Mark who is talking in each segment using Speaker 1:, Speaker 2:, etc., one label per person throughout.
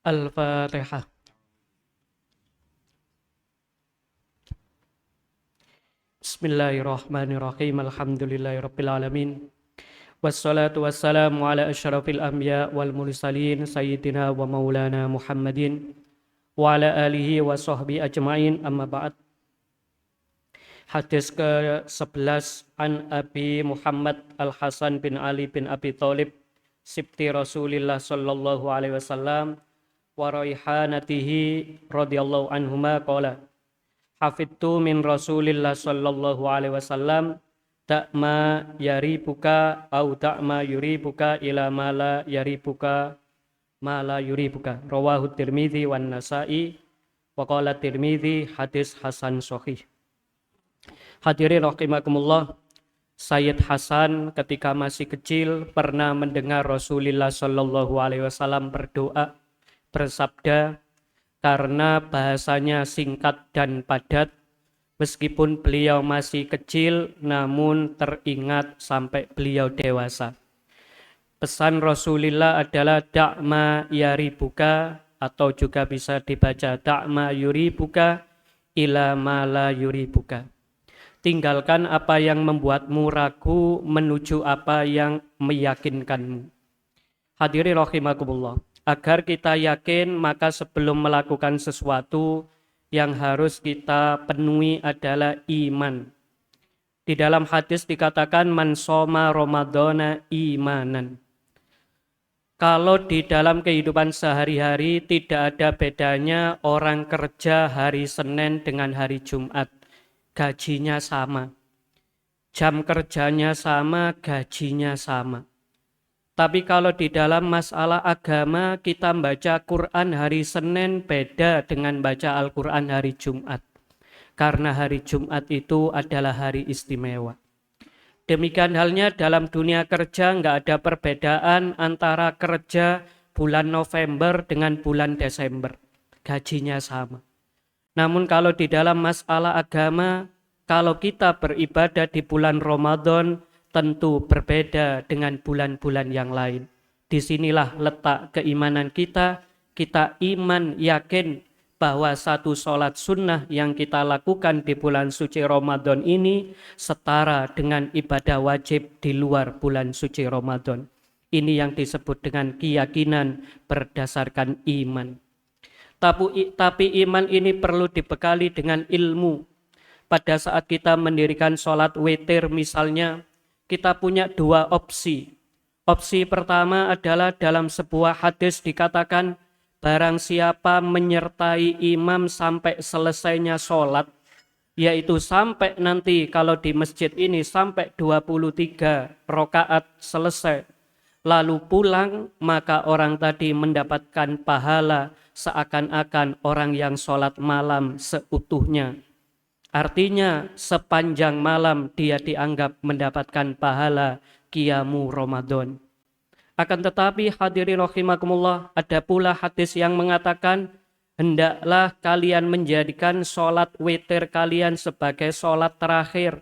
Speaker 1: Al-Fatihah. Bismillahirrahmanirrahim. Alhamdulillahirabbil alamin. Wassalatu wassalamu ala asyrafil anbiya wal mursalin sayyidina wa maulana Muhammadin wa ala alihi wa sahbihi ajmain, amma ba'd. Hadis ke-11 an Abi Muhammad Al-Hasan bin Ali bin Abi Thalib sibti Rasulillah sallallahu alaihi wasallam wa raihanatihi radhiyallahu anhuma qala hafidtu min Rasulillah sallallahu alaihi wasallam ta'ma yaribuka au ta'ma yuribuka ila ma la yaribuka ma la yuribuka, rawahu Tirmidzi wan Nasa'i wa qala Tirmidzi hadis hasan sahih. Hadirin rahimakumullah, Sayyid Hasan ketika masih kecil pernah mendengar Rasulullah sallallahu alaihi wasallam berdoa, bersabda, karena bahasanya singkat dan padat, meskipun beliau masih kecil namun teringat sampai beliau dewasa. Pesan Rasulullah adalah da'ma yaribuka, atau juga bisa dibaca da'ma yuribuka ila ma la yuribuka. Tinggalkan apa yang membuatmu ragu menuju apa yang meyakinkanmu. Hadirin rahimakumullah, agar kita yakin maka sebelum melakukan sesuatu yang harus kita penuhi adalah iman. Di dalam hadis dikatakan man shoma ramadhana imanan. Kalau di dalam kehidupan sehari-hari tidak ada bedanya orang kerja hari Senin dengan hari Jumat. Gajinya sama, jam kerjanya sama, gajinya sama. Tapi kalau di dalam masalah agama kita baca Quran hari Senin beda dengan baca Al-Quran hari Jumat. Karena hari Jumat itu adalah hari istimewa. Demikian halnya dalam dunia kerja nggak ada perbedaan antara kerja bulan November dengan bulan Desember. Gajinya sama. Namun kalau di dalam masalah agama, kalau kita beribadah di bulan Ramadan, tentu berbeda dengan bulan-bulan yang lain. Disinilah letak keimanan kita. Kita iman yakin bahwa satu sholat sunnah yang kita lakukan di bulan suci Ramadan ini setara dengan ibadah wajib di luar bulan suci Ramadan. Ini yang disebut dengan keyakinan berdasarkan iman. Tapi iman ini perlu dibekali dengan ilmu. Pada saat kita mendirikan sholat witir misalnya, kita punya dua opsi. Opsi pertama adalah dalam sebuah hadis dikatakan, barang siapa menyertai imam sampai selesainya sholat, yaitu sampai nanti kalau di masjid ini sampai 23 rakaat selesai, lalu pulang, maka orang tadi mendapatkan pahala seakan-akan orang yang sholat malam seutuhnya. Artinya sepanjang malam dia dianggap mendapatkan pahala qiyamu Ramadan. Akan tetapi hadirin rahimakumullah, ada pula hadis yang mengatakan hendaklah kalian menjadikan sholat witir kalian sebagai sholat terakhir.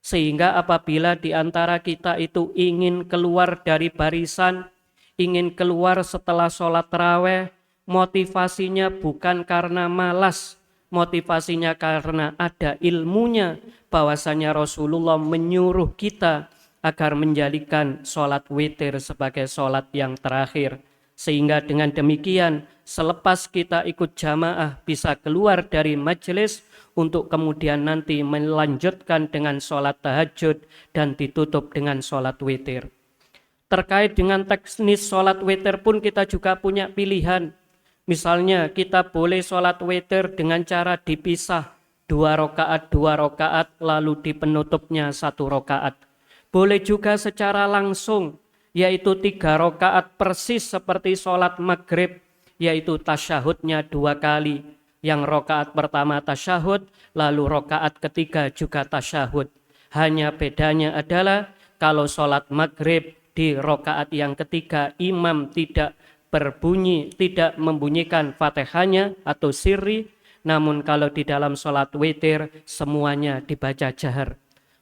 Speaker 1: Sehingga apabila di antara kita itu ingin keluar dari barisan, ingin keluar setelah sholat tarawih, motivasinya bukan karena malas, motivasinya karena ada ilmunya bahwasanya Rasulullah menyuruh kita agar menjadikan sholat witir sebagai sholat yang terakhir. Sehingga dengan demikian selepas kita ikut jamaah bisa keluar dari majelis untuk kemudian nanti melanjutkan dengan sholat tahajud dan ditutup dengan sholat witir. Terkait dengan teknis sholat witir pun kita juga punya pilihan. Misalnya kita boleh sholat witir dengan cara dipisah 2 rakaat lalu di penutupnya 1 rakaat. Boleh juga secara langsung, yaitu 3 rakaat persis seperti sholat maghrib, yaitu tasyahudnya 2 kali. Yang rakaat pertama tasyahud, lalu rakaat ketiga juga tasyahud. Hanya bedanya adalah kalau sholat maghrib di rakaat yang ketiga imam tidak berbunyi, tidak membunyikan fatihahnya atau sirri, namun kalau di dalam sholat witir semuanya dibaca jahar.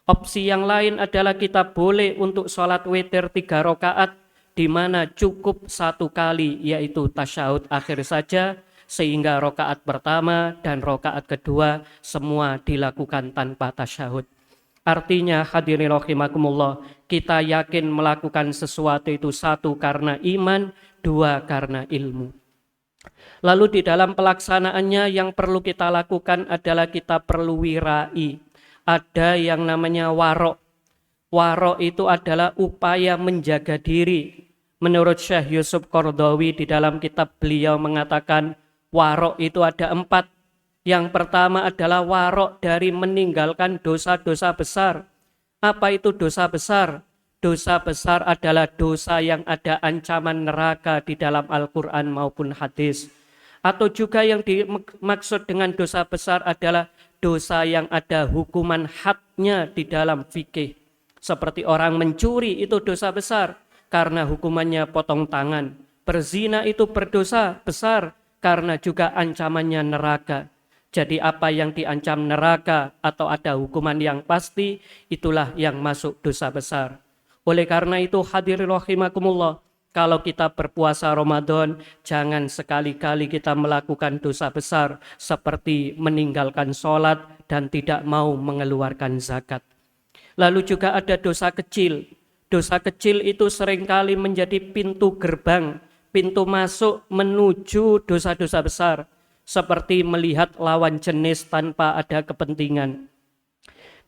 Speaker 1: Opsi yang lain adalah kita boleh untuk sholat witir 3 rakaat di mana cukup satu kali yaitu tasyahud akhir saja, sehingga rokaat pertama dan rokaat kedua semua dilakukan tanpa tasyahud. Artinya hadirin rahimakumullah, kita yakin melakukan sesuatu itu satu karena iman, dua karena ilmu. Lalu di dalam pelaksanaannya yang perlu kita lakukan adalah kita perlu wirai. Ada yang namanya warok. Warok itu adalah upaya menjaga diri. Menurut Syekh Yusuf Qaradawi di dalam kitab beliau mengatakan warok itu ada 4. Yang pertama adalah warok dari meninggalkan dosa-dosa besar. Apa itu dosa besar? Dosa besar adalah dosa yang ada ancaman neraka di dalam Al-Quran maupun hadis. Atau juga yang dimaksud dengan dosa besar adalah dosa yang ada hukuman hadnya di dalam fikih. Seperti orang mencuri itu dosa besar karena hukumannya potong tangan. Berzina itu berdosa besar karena juga ancamannya neraka. Jadi apa yang diancam neraka atau ada hukuman yang pasti, itulah yang masuk dosa besar. Oleh karena itu hadirin rahimakumullah, kalau kita berpuasa Ramadan, jangan sekali-kali kita melakukan dosa besar seperti meninggalkan sholat dan tidak mau mengeluarkan zakat. Lalu juga ada dosa kecil. Dosa kecil itu seringkali menjadi pintu gerbang, pintu masuk menuju dosa-dosa besar. Seperti melihat lawan jenis tanpa ada kepentingan.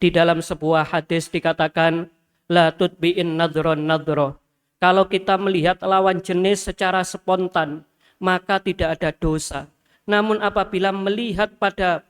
Speaker 1: Di dalam sebuah hadis dikatakan, la tutbi'in nadron nadro. Kalau kita melihat lawan jenis secara spontan, maka tidak ada dosa. Namun apabila melihat pada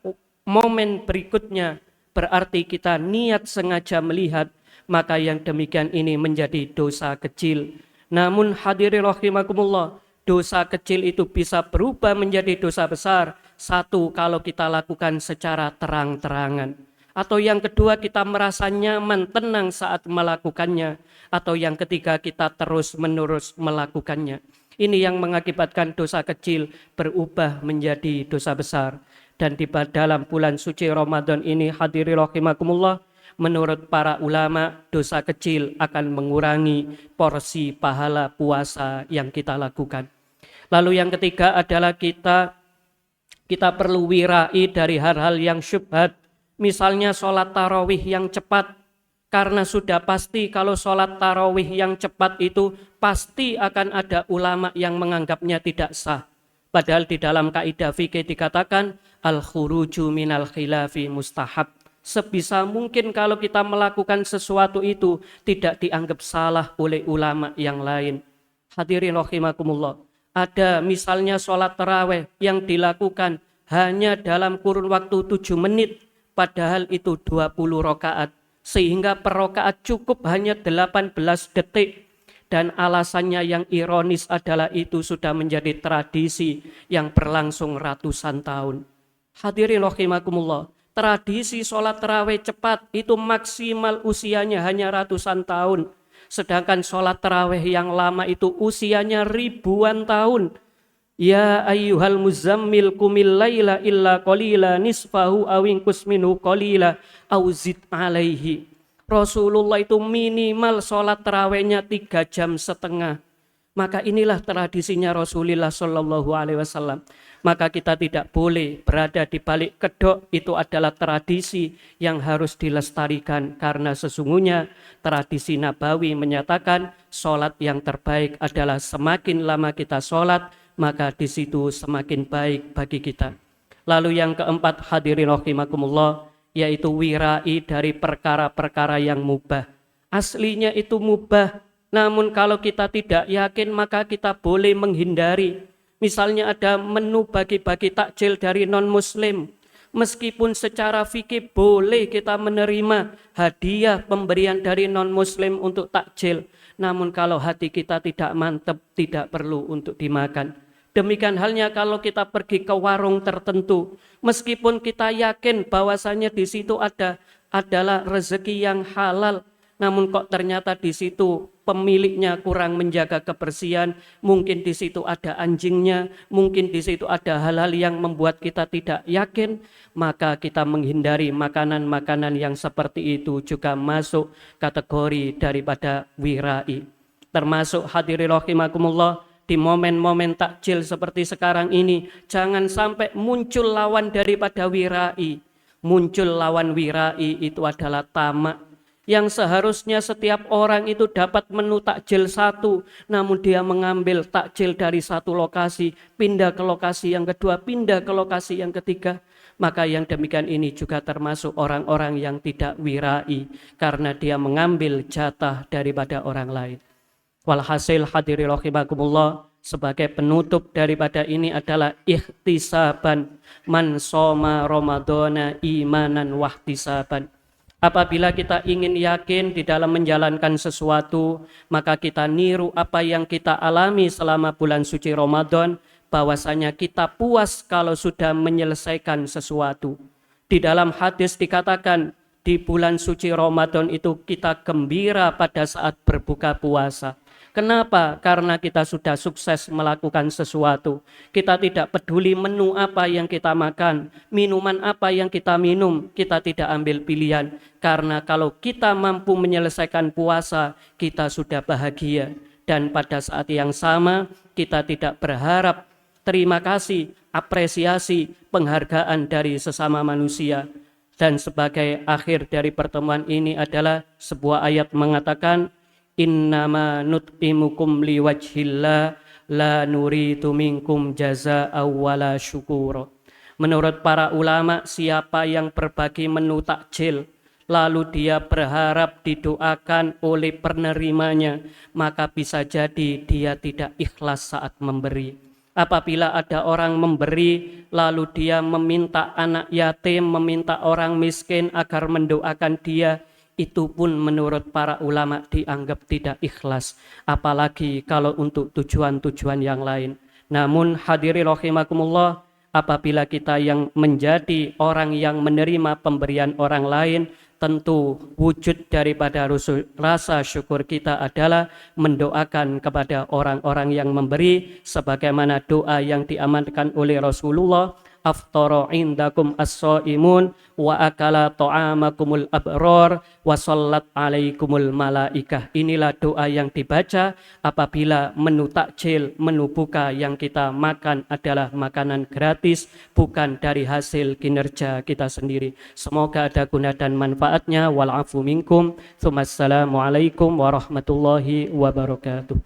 Speaker 1: momen berikutnya, berarti kita niat sengaja melihat, maka yang demikian ini menjadi dosa kecil. Namun hadirin rahimakumullah, dosa kecil itu bisa berubah menjadi dosa besar. Satu, kalau kita lakukan secara terang-terangan. Atau yang kedua, kita merasa nyaman, tenang saat melakukannya. Atau yang ketiga, kita terus-menerus melakukannya. Ini yang mengakibatkan dosa kecil berubah menjadi dosa besar. Dan di dalam bulan suci Ramadan ini hadirin rahimakumullah, menurut para ulama, dosa kecil akan mengurangi porsi pahala puasa yang kita lakukan. Lalu yang ketiga adalah kita perlu wirai dari hal-hal yang syubhat. Misalnya sholat tarawih yang cepat, karena sudah pasti kalau sholat tarawih yang cepat itu pasti akan ada ulama yang menganggapnya tidak sah. Padahal di dalam kaidah fikih dikatakan al-khuruju minal khilafi mustahab. Sebisa mungkin kalau kita melakukan sesuatu itu tidak dianggap salah oleh ulama yang lain. Hadirin rahimakumullah. Ada misalnya sholat tarawih yang dilakukan hanya dalam kurun waktu 7 menit. Padahal itu 20 rakaat. Sehingga per rakaat cukup hanya 18 detik. Dan alasannya yang ironis adalah itu sudah menjadi tradisi yang berlangsung ratusan tahun. Hadirin rahimakumullah. Tradisi sholat tarawih cepat itu maksimal usianya hanya ratusan tahun. Sedangkan sholat tarawih yang lama itu usianya ribuan tahun. Ya ayyuhal muzammil kumil laila illa qalila nisfahu awingkus minhu qalila auzid alaihi. Rasulullah itu minimal sholat tarawihnya 3,5 jam. Maka inilah tradisinya Rasulullah Shallallahu Alaihi Wasallam. Maka kita tidak boleh berada di balik kedok. Itu adalah tradisi yang harus dilestarikan. Karena sesungguhnya tradisi Nabawi menyatakan sholat yang terbaik adalah semakin lama kita sholat, maka di situ semakin baik bagi kita. Lalu yang keempat hadirin rahimakumullah, yaitu wirai dari perkara-perkara yang mubah. Aslinya itu mubah, namun kalau kita tidak yakin maka kita boleh menghindari. Misalnya ada menu bagi-bagi takjil dari non-muslim. Meskipun secara fikih boleh kita menerima hadiah pemberian dari non-muslim untuk takjil. Namun kalau hati kita tidak mantap, tidak perlu untuk dimakan. Demikian halnya kalau kita pergi ke warung tertentu, meskipun kita yakin bahwasanya di situ adalah rezeki yang halal, namun kok ternyata di situ pemiliknya kurang menjaga kebersihan, mungkin di situ ada anjingnya, mungkin di situ ada hal-hal yang membuat kita tidak yakin, maka kita menghindari makanan-makanan yang seperti itu juga masuk kategori daripada wirai. Termasuk hadirin rahimakumullah, di momen-momen takjil seperti sekarang ini, jangan sampai muncul lawan daripada wirai. Muncul lawan wirai itu adalah tamak, yang seharusnya setiap orang itu dapat menu takjil satu, namun dia mengambil takjil dari satu lokasi, pindah ke lokasi yang kedua, pindah ke lokasi yang ketiga. Maka yang demikian ini juga termasuk orang-orang yang tidak wirai, karena dia mengambil jatah daripada orang lain. Walhasil hadirin rahimakumullah, sebagai penutup daripada ini adalah ihtisaban man soma ramadhana imanan wahtisaban. Apabila kita ingin yakin di dalam menjalankan sesuatu, maka kita niru apa yang kita alami selama bulan suci Ramadan, bahwasanya kita puas kalau sudah menyelesaikan sesuatu. Di dalam hadis dikatakan, di bulan suci Ramadan itu kita gembira pada saat berbuka puasa. Kenapa? Karena kita sudah sukses melakukan sesuatu. Kita tidak peduli menu apa yang kita makan, minuman apa yang kita minum, kita tidak ambil pilihan. Karena kalau kita mampu menyelesaikan puasa, kita sudah bahagia. Dan pada saat yang sama, kita tidak berharap terima kasih, apresiasi, penghargaan dari sesama manusia. Dan sebagai akhir dari pertemuan ini adalah sebuah ayat mengatakan, innama nut'imukum liwajhillah la nuridu minkum jazaa'a wala syukura. Menurut para ulama, siapa yang berbagi menu takjil lalu dia berharap didoakan oleh penerimanya, maka bisa jadi dia tidak ikhlas saat memberi. Apabila ada orang memberi lalu dia meminta anak yatim, meminta orang miskin agar mendoakan dia, itu pun menurut para ulama dianggap tidak ikhlas, apalagi kalau untuk tujuan-tujuan yang lain. Namun hadirin rahimakumullah, apabila kita yang menjadi orang yang menerima pemberian orang lain, tentu wujud daripada rasa syukur kita adalah mendoakan kepada orang-orang yang memberi, sebagaimana doa yang diamankan oleh Rasulullah, aftara indakum as-shaimun wa akala ta'amakumul abrar wa sallat alaikumul malaikah. Inilah doa yang dibaca apabila menu takjil, menu buka yang kita makan adalah makanan gratis, bukan dari hasil kinerja kita sendiri. Semoga ada guna dan manfaatnya. Wal afu minkum. Assalamualaikum warahmatullahi wabarakatuh.